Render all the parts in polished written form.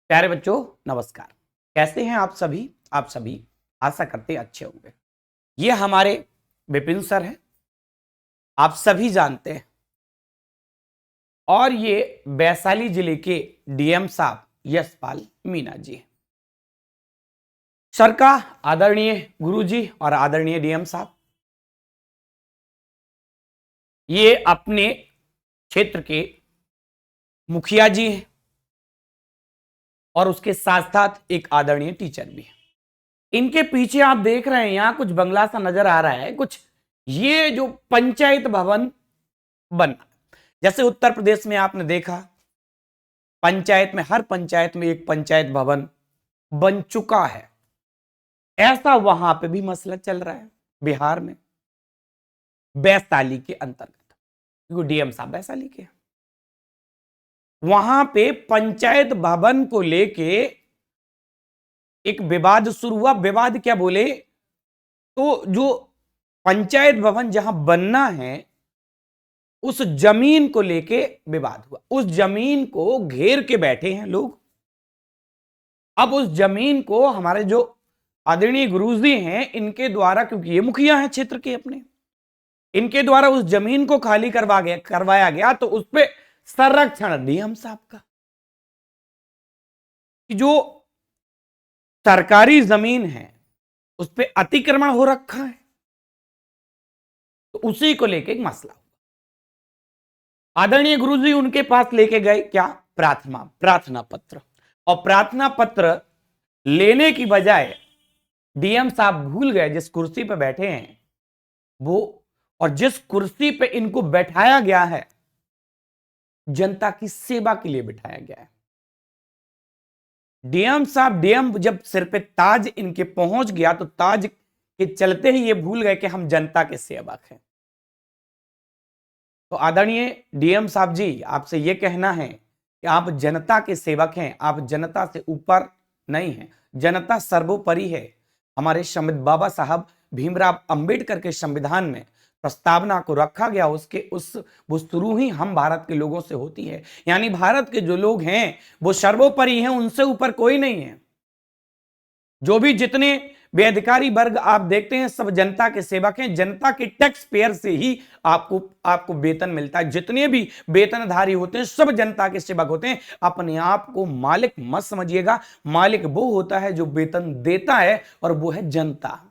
प्यारे बच्चों नमस्कार। कैसे हैं आप सभी? आप सभी आशा करते अच्छे होंगे। ये हमारे विपिन सर हैं, आप सभी जानते हैं। और ये वैशाली जिले के डीएम साहब यशपाल मीना जी हैं। सर का आदरणीय गुरुजी और आदरणीय डीएम साहब, ये अपने क्षेत्र के मुखिया जी हैं और उसके साथ साथ एक आदरणीय टीचर भी है। इनके पीछे आप देख रहे हैं यहां कुछ बंगला सा नजर आ रहा है, कुछ ये जो पंचायत भवन बना, जैसे उत्तर प्रदेश में आपने देखा पंचायत में, हर पंचायत में एक पंचायत भवन बन चुका है, ऐसा वहां पे भी मसला चल रहा है बिहार में वैशाली के अंतर्गत, क्योंकि डीएम साहब वैशाली के। वहां पे पंचायत भवन को लेके एक विवाद शुरू हुआ। विवाद क्या बोले तो जो पंचायत भवन जहां बनना है उस जमीन को लेके विवाद हुआ। उस जमीन को घेर के बैठे हैं लोग। अब उस जमीन को हमारे जो आदरणीय गुरुजी हैं इनके द्वारा, क्योंकि ये मुखिया हैं क्षेत्र के अपने, इनके द्वारा उस जमीन को खाली करवाया गया तो उस पर संरक्षण डीएम साहब का, जो सरकारी जमीन है उस पर अतिक्रमण हो रखा है, तो उसी को लेके एक मसला हुआ। आदरणीय गुरुजी उनके पास लेके गए क्या, प्रार्थना पत्र। और प्रार्थना पत्र लेने की बजाय डीएम साहब भूल गए जिस कुर्सी पे बैठे हैं वो, और जिस कुर्सी पे इनको बैठाया गया है जनता की सेवा के लिए बैठाया गया है। डीएम साहब, डीएम जब सिर पे ताज इनके पहुंच गया तो ताज के चलते ही ये भूल गए कि हम जनता के सेवक हैं। तो आदरणीय डीएम साहब जी, आपसे यह कहना है कि आप जनता के सेवक हैं, आप जनता से ऊपर नहीं हैं, जनता सर्वोपरि है। हमारे संविधान बाबा साहब भीमराव अंबेडकर के संविधान में प्रस्तावना को रखा गया, उसके वो शुरू ही हम भारत के लोगों से होती है, यानी भारत के जो लोग हैं वो सर्वोपरि हैं, उनसे ऊपर कोई नहीं है। जो भी जितने बेअधिकारी वर्ग आप देखते हैं सब जनता के सेवक हैं, जनता के टैक्स पेयर से ही आपको वेतन मिलता है। जितने भी वेतनधारी होते हैं सब जनता के सेवक होते हैं। अपने आप को मालिक मत समझिएगा, मालिक वो होता है जो वेतन देता है और वो है जनता।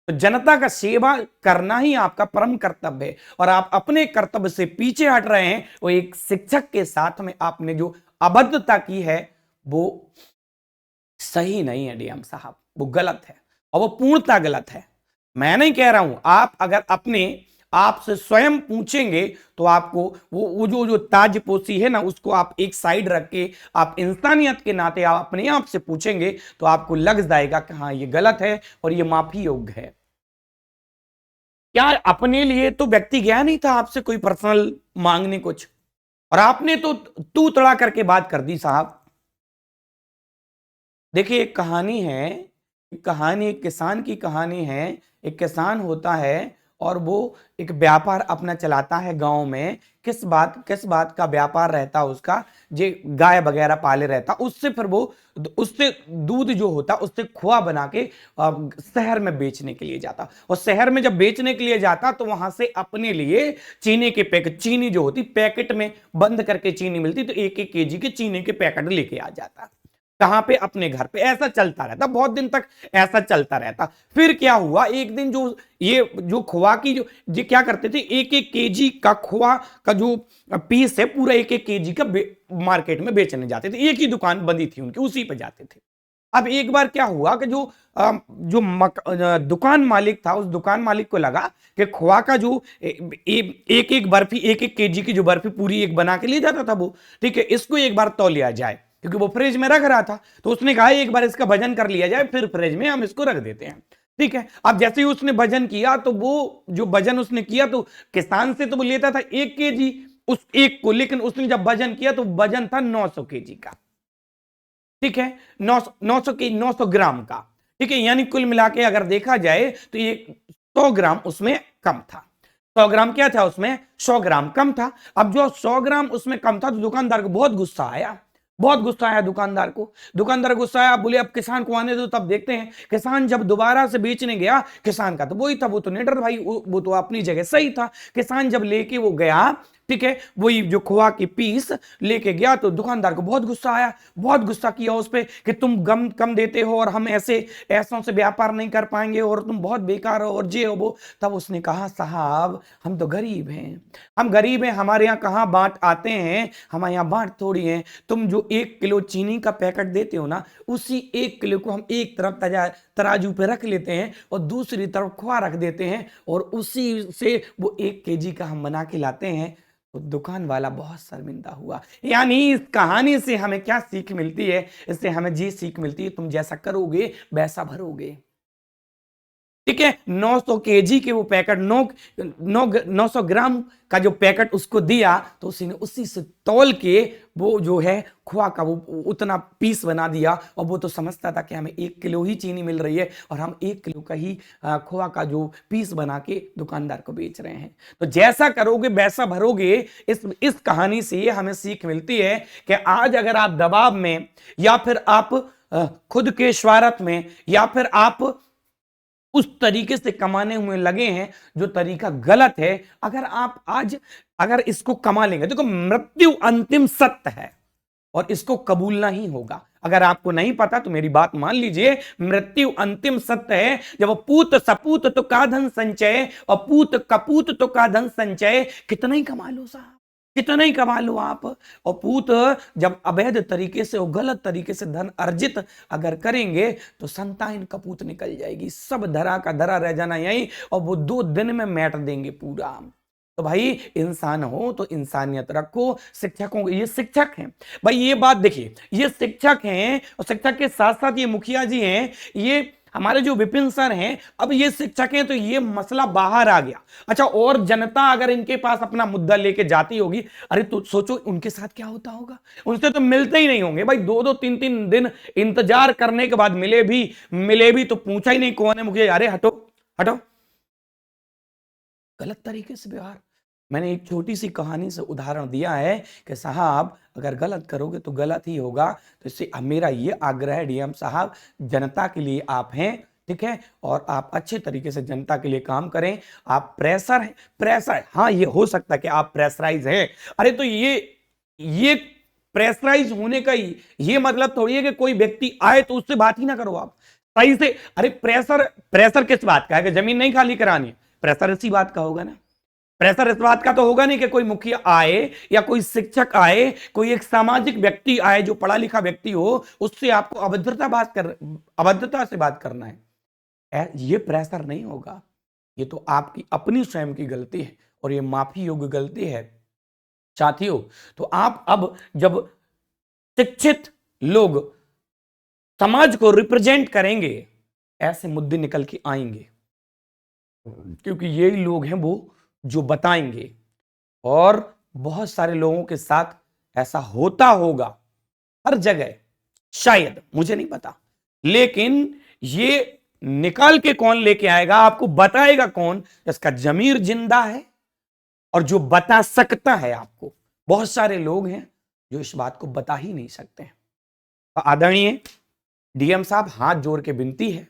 तो जनता का सेवा करना ही आपका परम कर्तव्य है, और आप अपने कर्तव्य से पीछे हट रहे हैं। वो एक शिक्षक के साथ में आपने जो अभद्रता की है वो सही नहीं है डीएम साहब, वो गलत है और वो पूर्णतः गलत है। मैं नहीं कह रहा हूं, आप अगर अपने आप से स्वयं पूछेंगे तो आपको वो जो ताजपोशी है ना उसको आप एक साइड रख के आप इंसानियत के नाते आप अपने आप से पूछेंगे तो आपको लग जाएगा कि हाँ ये गलत है और ये माफी योग्य है। क्या अपने लिए तो व्यक्ति गया नहीं था आपसे कोई पर्सनल मांगने कुछ, और आपने तो तू तड़ा करके बात कर दी साहब। देखिए एक कहानी है, एक किसान की कहानी है। एक किसान होता है और वो एक व्यापार अपना चलाता है गांव में। किस बात का व्यापार रहता उसका, जे गाय वगैरह पाले रहता, उससे फिर वो उससे दूध जो होता उससे खोआ बना के शहर में बेचने के लिए जाता। और शहर में जब बेचने के लिए जाता तो वहां से अपने लिए चीनी के पैकेट, चीनी जो होती पैकेट में बंद करके चीनी मिलती, तो 1-1 केजी के चीनी के पैकेट लेके आ जाता। कहां पे, अपने घर पे। ऐसा चलता रहता, बहुत दिन तक ऐसा चलता रहता। फिर क्या हुआ, एक दिन जो खोआ की जो क्या करते थे, 1-1 केजी का खोआ का जो पीस है पूरा 1-1 केजी का मार्केट में बेचने जाते थे। एक ही दुकान बंदी थी उनकी, उसी पे जाते थे। अब एक बार क्या हुआ कि जो दुकान मालिक था, उस दुकान मालिक को लगा कि खोआ का जो एक बर्फी, 1-1 केजी की जो बर्फी पूरी एक बना के ले जाता था वो, ठीक है, इसको एक बार तौल लिया जाए, क्योंकि वो फ्रिज में रख रहा था। तो उसने कहा एक बार इसका वजन कर लिया जाए, फिर फ्रिज में हम इसको रख देते हैं, ठीक है। अब जैसे ही उसने वजन किया तो वो जो वजन उसने किया तो किसान से तो वो लेता था 1 केजी उस एक को, लेकिन उसने जब वजन किया तो वजन था 900 केजी का, ठीक है, 900 ग्राम का, ठीक है। यानी कुल मिला के अगर देखा जाए तो ये 100 ग्राम उसमें कम था। 100 ग्राम क्या था उसमें, 100 ग्राम कम था। अब जो 100 ग्राम उसमें कम था तो दुकानदार को बहुत गुस्सा आया। बहुत गुस्सा आया दुकानदार को। दुकानदार गुस्सा आया, बोले अब किसान को आने दो तब देखते हैं। किसान जब दोबारा से बेचने गया, किसान का तो वही था, वो तो निडर भाई, वो तो अपनी जगह सही था। किसान जब लेके वो गया, ठीक है, वही जो खोआ की पीस लेके गया, तो दुकानदार को बहुत गुस्सा आया, बहुत गुस्सा किया उस पे कि तुम गम कम देते हो और हम ऐसों से व्यापार नहीं कर पाएंगे और तुम बहुत बेकार हो और जे हो वो। तब उसने कहा साहब हम तो गरीब हैं, हम गरीब हैं, हमारे यहाँ कहाँ बांट आते हैं, हमारे यहाँ बांट थोड़ी है। तुम जो 1 किलो चीनी का पैकेट देते हो ना, उसी 1 किलो को हम एक तरफ तराजू पे रख लेते हैं और दूसरी तरफ खोआ रख देते हैं और उसी से वो 1 kg का हम बना के लाते हैं। तो दुकान वाला बहुत शर्मिंदा हुआ। यानी इस कहानी से हमें क्या सीख मिलती है? इससे हमें ये सीख मिलती है, तुम जैसा करोगे वैसा भरोगे। ठीक है, 900 kg के वो पैकेट, 900 ग्राम का जो पैकेट उसको दिया, तो उसी से तौल के वो जो है खोआ का वो उतना पीस बना दिया। और वो तो समझता था कि हमें 1 किलो ही चीनी मिल रही है और हम 1 किलो का ही खोआ का जो पीस बना के दुकानदार को बेच रहे हैं। तो जैसा करोगे वैसा भरोगे। इस कहानी से हमें सीख मिलती है कि आज अगर आप दबाव में, या फिर आप खुद के स्वार्थ में, या फिर आप उस तरीके से कमाने हुए लगे हैं जो तरीका गलत है, अगर इसको कमा लेंगे, देखो मृत्यु अंतिम सत्य है और इसको कबूलना ही होगा। अगर आपको नहीं पता तो मेरी बात मान लीजिए, मृत्यु अंतिम सत्य है। जब पूत सपूत तो का धन संचय और पूत कपूत तो का धन संचय, कितना ही कमा लो साहब, कितना ही कमा लो आप। और पूत जब अवैध तरीके से और गलत तरीके से धन अर्जित अगर करेंगे तो संतान कपूत निकल जाएगी, सब धरा का धरा रह जाना यही, और वो 2 दिन में मैट देंगे पूरा। तो भाई इंसान हो तो इंसानियत रखो। शिक्षकों, ये शिक्षक हैं भाई, ये बात देखिए, ये शिक्षक हैं और शिक्षक के साथ साथ ये मुखिया जी हैं, ये हमारे जो विपिन सर हैं, अब ये शिक्षक हैं तो ये मसला बाहर आ गया। अच्छा, और जनता अगर इनके पास अपना मुद्दा लेके जाती होगी, अरे तो सोचो उनके साथ क्या होता होगा। उनसे तो मिलते ही नहीं होंगे भाई, 2-2 3-3 दिन इंतजार करने के बाद मिले भी तो पूछा ही नहीं कौन है मुखिया, अरे हटो हटो। गलत तरीके से व्यवहार। मैंने एक छोटी सी कहानी से उदाहरण दिया है कि साहब अगर गलत करोगे तो गलत ही होगा। तो इससे मेरा ये आग्रह है, डीएम साहब, जनता के लिए आप हैं, ठीक है, और आप अच्छे तरीके से जनता के लिए काम करें। आप प्रेशर, हाँ ये हो सकता है कि आप प्रेशराइज हैं। अरे तो ये प्रेशराइज होने का ही ये मतलब थोड़ी है कि कोई व्यक्ति आए तो उससे बात ही ना करो आप सही से। अरे प्रेशर किस बात का है कि जमीन नहीं खाली करानी है? प्रेशर इसी बात का होगा ना। प्रेशर इस बात का तो होगा नहीं कि कोई मुखिया आए या कोई शिक्षक आए, कोई एक सामाजिक व्यक्ति आए जो पढ़ा लिखा व्यक्ति हो, उससे आपको अभद्रता से बात करना है। ये प्रेशर नहीं होगा, ये तो आपकी अपनी स्वयं की गलती है और ये माफी योग्य गलती है साथियों। तो आप अब जब शिक्षित लोग समाज को रिप्रेजेंट करेंगे, ऐसे मुद्दे निकल के आएंगे, क्योंकि यही लोग हैं वो जो बताएंगे। और बहुत सारे लोगों के साथ ऐसा होता होगा हर जगह, शायद, मुझे नहीं पता, लेकिन ये निकाल के कौन लेके आएगा, आपको बताएगा कौन? इसका जमीर जिंदा है और जो बता सकता है आपको। बहुत सारे लोग हैं जो इस बात को बता ही नहीं सकते हैं। आदरणीय डीएम साहब, हाथ जोड़ के विनती है,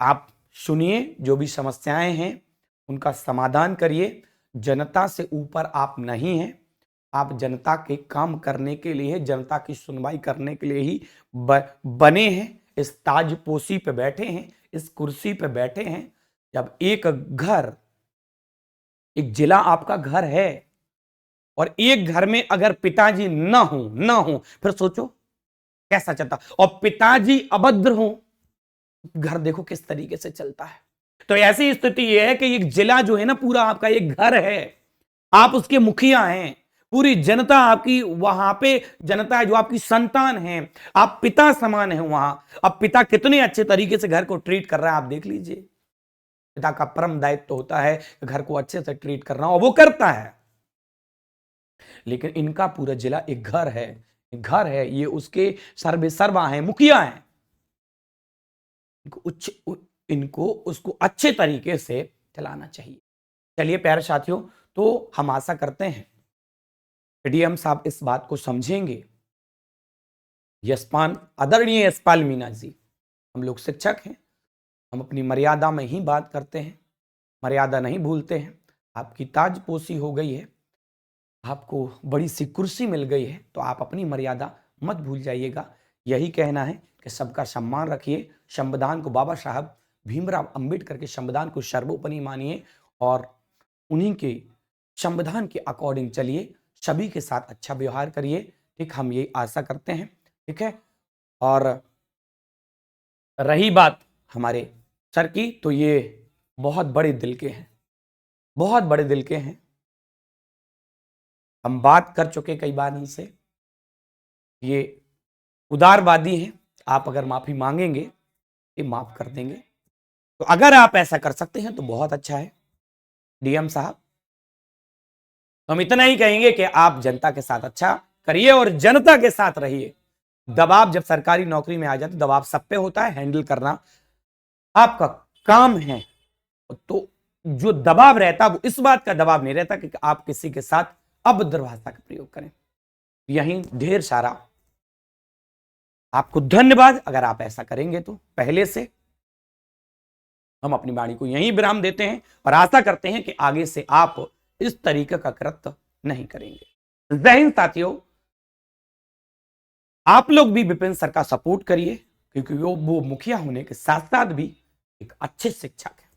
आप सुनिए, जो भी समस्याएं हैं उनका समाधान करिए। जनता से ऊपर आप नहीं हैं, आप जनता के काम करने के लिए, जनता की सुनवाई करने के लिए ही बने हैं, इस ताजपोशी पे बैठे हैं, इस कुर्सी पे बैठे हैं। जब एक जिला आपका घर है और एक घर में अगर पिताजी ना हो, फिर सोचो कैसा चलता। और पिताजी अभद्र हो, घर देखो किस तरीके से चलता है। तो ऐसी स्थिति यह है कि एक जिला जो है ना, पूरा आपका एक घर है, आप उसके मुखिया हैं, पूरी जनता आपकी वहां पे जनता है जो आपकी संतान है, आप पिता समान हैं वहां। अब पिता कितने अच्छे तरीके से घर को ट्रीट कर रहा है आप देख लीजिए। पिता का परम दायित्व तो होता है घर को अच्छे से ट्रीट करना, और वो करता है। लेकिन इनका पूरा जिला एक घर है, ये उसके सर्वे सर्वा है, मुखिया है। इनको उसको अच्छे तरीके से चलाना चाहिए। चलिए प्यारे साथियों, तो हम आशा करते हैं डीएम साहब इस बात को समझेंगे यशपाल, आदरणीय यशपाल मीणा जी, हम लोग शिक्षक हैं, हम अपनी मर्यादा में ही बात करते हैं, मर्यादा नहीं भूलते हैं। आपकी ताजपोशी हो गई है, आपको बड़ी सी कुर्सी मिल गई है, तो आप अपनी मर्यादा मत भूल जाइएगा। यही कहना है कि सबका सम्मान रखिए, संविधान को, बाबा साहब भीमराव अंबेडकर के संविधान को सर्वोपरि मानिए और उन्हीं के संविधान के अकॉर्डिंग चलिए, सभी के साथ अच्छा व्यवहार करिए। ठीक, हम ये आशा करते हैं। ठीक है, और रही बात हमारे सर की, तो ये बहुत बड़े दिल के हैं, बहुत बड़े दिल के हैं। हम बात कर चुके कई बार इनसे, ये उदारवादी हैं। आप अगर माफी मांगेंगे, ये माफ कर देंगे। तो अगर आप ऐसा कर सकते हैं तो बहुत अच्छा है डीएम साहब। हम इतना ही कहेंगे कि आप जनता के साथ अच्छा करिए और जनता के साथ रहिए। दबाव जब सरकारी नौकरी में आ जाए तो दबाव सब पे होता है, हैंडल करना आपका काम है। तो जो दबाव रहता है वो इस बात का दबाव नहीं रहता कि आप किसी के साथ अभद्र भाषा का प्रयोग करें। यही ढेर सारा आपको धन्यवाद। अगर आप ऐसा करेंगे तो पहले से हम अपनी वाणी को यहीं विराम देते हैं और आशा करते हैं कि आगे से आप इस तरीके का कृत्य नहीं करेंगे। जय हिंद साथियों, आप लोग भी विपिन सर का सपोर्ट करिए, क्योंकि वो मुखिया होने के साथ साथ भी एक अच्छे शिक्षक है।